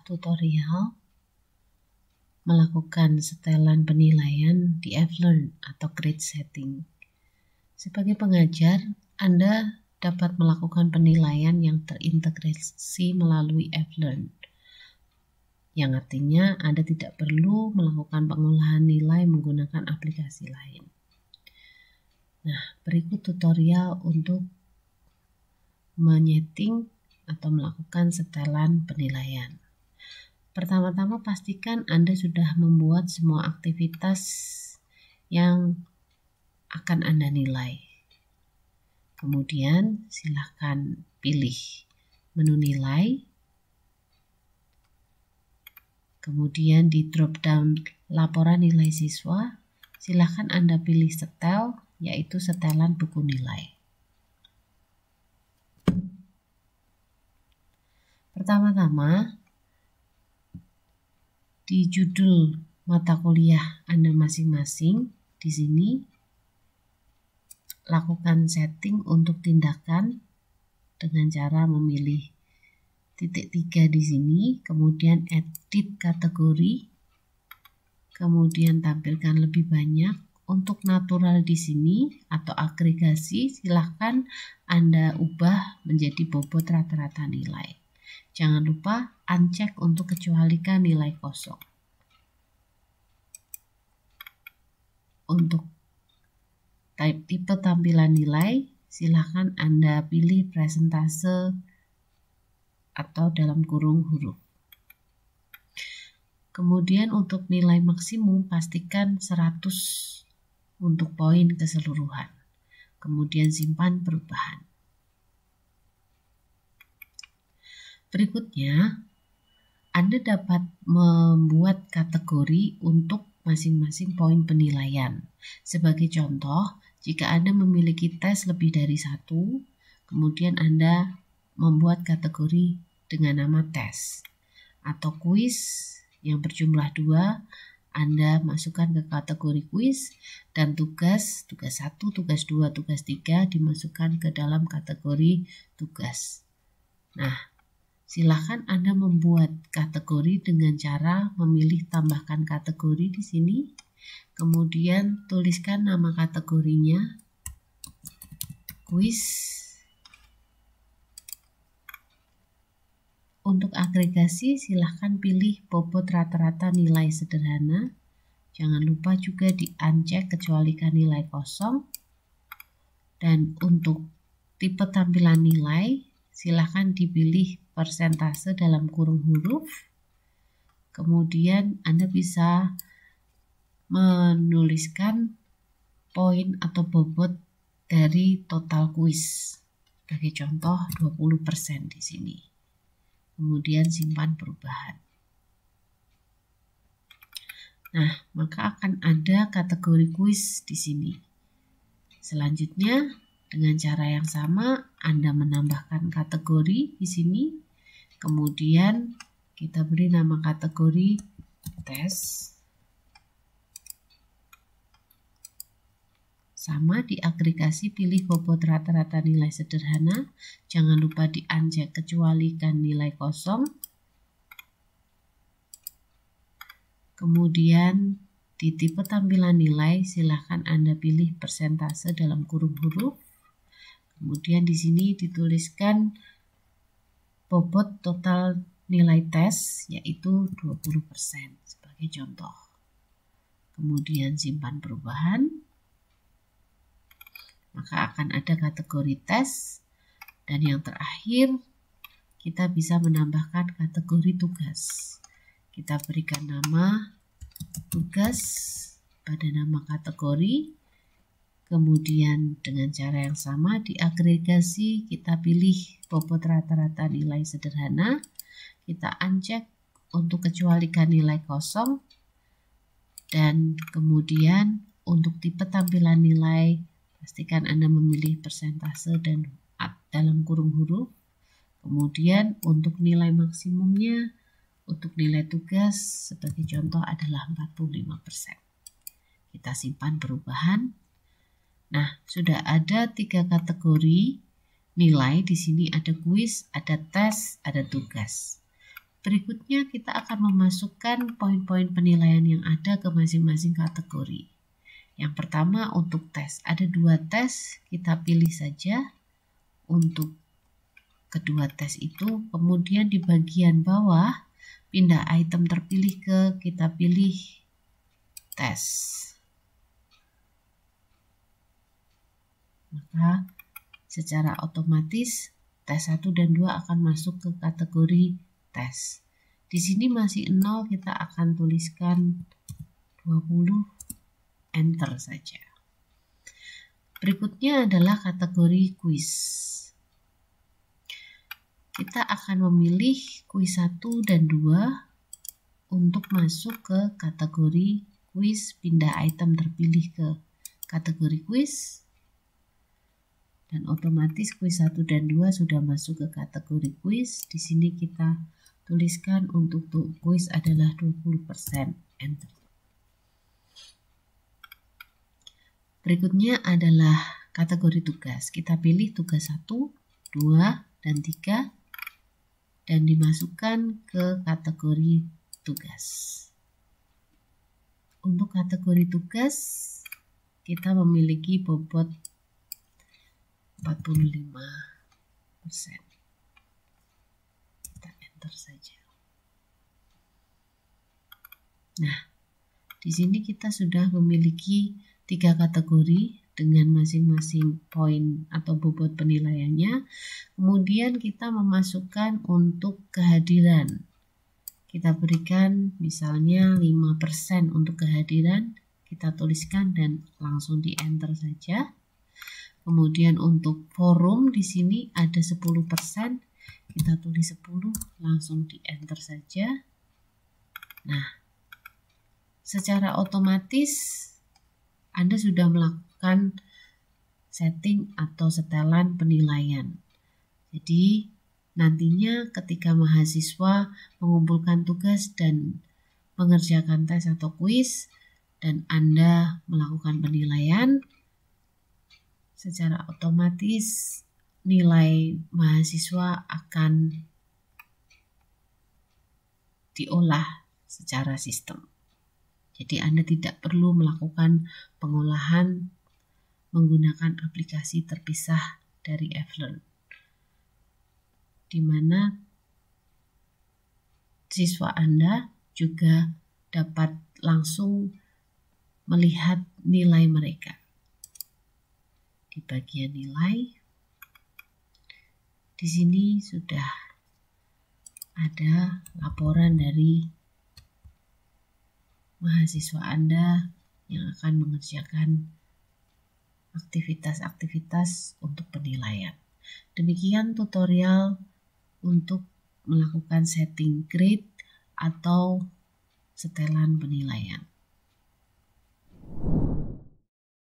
Tutorial melakukan setelan penilaian di F-Learn atau grade setting. Sebagai pengajar, Anda dapat melakukan penilaian yang terintegrasi melalui F-Learn, yang artinya Anda tidak perlu melakukan pengolahan nilai menggunakan aplikasi lain. Nah, berikut tutorial untuk menyeting atau melakukan setelan penilaian. Pertama-tama pastikan Anda sudah membuat semua aktivitas yang akan Anda nilai. Kemudian silakan pilih menu nilai. Kemudian di drop down laporan nilai siswa, silakan Anda pilih setel, yaitu setelan buku nilai. Pertama-tama, di judul mata kuliah Anda masing-masing, di sini lakukan setting untuk tindakan dengan cara memilih titik 3 di sini, kemudian edit kategori, kemudian tampilkan lebih banyak. Untuk natural di sini atau agregasi, silahkan Anda ubah menjadi bobot rata-rata nilai. Jangan lupa uncheck untuk kecualikan nilai kosong. Untuk tipe tampilan nilai, silakan Anda pilih presentase atau dalam kurung huruf. Kemudian untuk nilai maksimum, pastikan 100 untuk poin keseluruhan. Kemudian simpan perubahan. Berikutnya, Anda dapat membuat kategori untuk masing-masing poin penilaian. Sebagai contoh, jika Anda memiliki tes lebih dari 1, kemudian Anda membuat kategori dengan nama tes. Atau kuis yang berjumlah 2, Anda masukkan ke kategori kuis, dan tugas 1, tugas 2, tugas 3 dimasukkan ke dalam kategori tugas. Nah, silakan Anda membuat kategori dengan cara memilih tambahkan kategori di sini. Kemudian tuliskan nama kategorinya, kuis. Untuk agregasi, silahkan pilih bobot rata-rata nilai sederhana. Jangan lupa juga di uncheck kecualikan nilai kosong. Dan untuk tipe tampilan nilai, silahkan dipilih persentase dalam kurung huruf. Kemudian Anda bisa menuliskan poin atau bobot dari total kuis. Sebagai contoh 20% di sini. Kemudian simpan perubahan. Nah, maka akan ada kategori kuis di sini. Selanjutnya, dengan cara yang sama, Anda menambahkan kategori di sini. Kemudian kita beri nama kategori tes. Sama di agregasi, pilih bobot rata-rata nilai sederhana. Jangan lupa di uncheck kecualikan nilai kosong. Kemudian di tipe tampilan nilai, silahkan Anda pilih persentase dalam kurung huruf. Kemudian di sini dituliskan bobot total nilai tes, yaitu 20% sebagai contoh. Kemudian simpan perubahan. Maka akan ada kategori tes. Dan yang terakhir, kita bisa menambahkan kategori tugas. Kita berikan nama tugas pada nama kategori. Kemudian dengan cara yang sama di agregasi, kita pilih bobot rata-rata nilai sederhana. Kita uncheck untuk kecualikan nilai kosong. Dan kemudian untuk tipe tampilan nilai, pastikan Anda memilih persentase dan dalam kurung huruf. Kemudian untuk nilai maksimumnya, untuk nilai tugas sebagai contoh adalah 45%. Kita simpan perubahan. Nah, sudah ada 3 kategori nilai. Di sini ada kuis, ada tes, ada tugas. Berikutnya kita akan memasukkan poin-poin penilaian yang ada ke masing-masing kategori. Yang pertama untuk tes, ada 2 tes, kita pilih saja untuk kedua tes itu. Kemudian di bagian bawah, pindah item terpilih ke kita pilih tes. Maka secara otomatis tes 1 dan 2 akan masuk ke kategori tes. Di sini masih 0, kita akan tuliskan 20, enter saja. Berikutnya adalah kategori kuis. Kita akan memilih kuis 1 dan 2 untuk masuk ke kategori kuis, pindah item terpilih ke kategori kuis. Dan otomatis kuis 1 dan 2 sudah masuk ke kategori kuis. Di sini kita tuliskan untuk kuis adalah 20%, enter. Berikutnya adalah kategori tugas. Kita pilih tugas 1, 2, dan 3 dan dimasukkan ke kategori tugas. Untuk kategori tugas kita memiliki bobot 45%. Kita enter saja. Nah, di sini kita sudah memiliki 3 kategori dengan masing-masing poin atau bobot penilaiannya. Kemudian kita memasukkan untuk kehadiran. Kita berikan misalnya 5% untuk kehadiran, kita tuliskan dan langsung di enter saja. Kemudian untuk forum di sini ada 10%, kita tulis 10, langsung di enter saja. Nah, secara otomatis Anda sudah melakukan setting atau setelan penilaian. Jadi nantinya ketika mahasiswa mengumpulkan tugas dan mengerjakan tes atau kuis dan Anda melakukan penilaian, secara otomatis nilai mahasiswa akan diolah secara sistem. Jadi Anda tidak perlu melakukan pengolahan menggunakan aplikasi terpisah dari Flearn, di mana siswa Anda juga dapat langsung melihat nilai mereka. Di bagian nilai, di sini sudah ada laporan dari mahasiswa Anda yang akan mengerjakan aktivitas-aktivitas untuk penilaian. Demikian tutorial untuk melakukan setting grade atau setelan penilaian.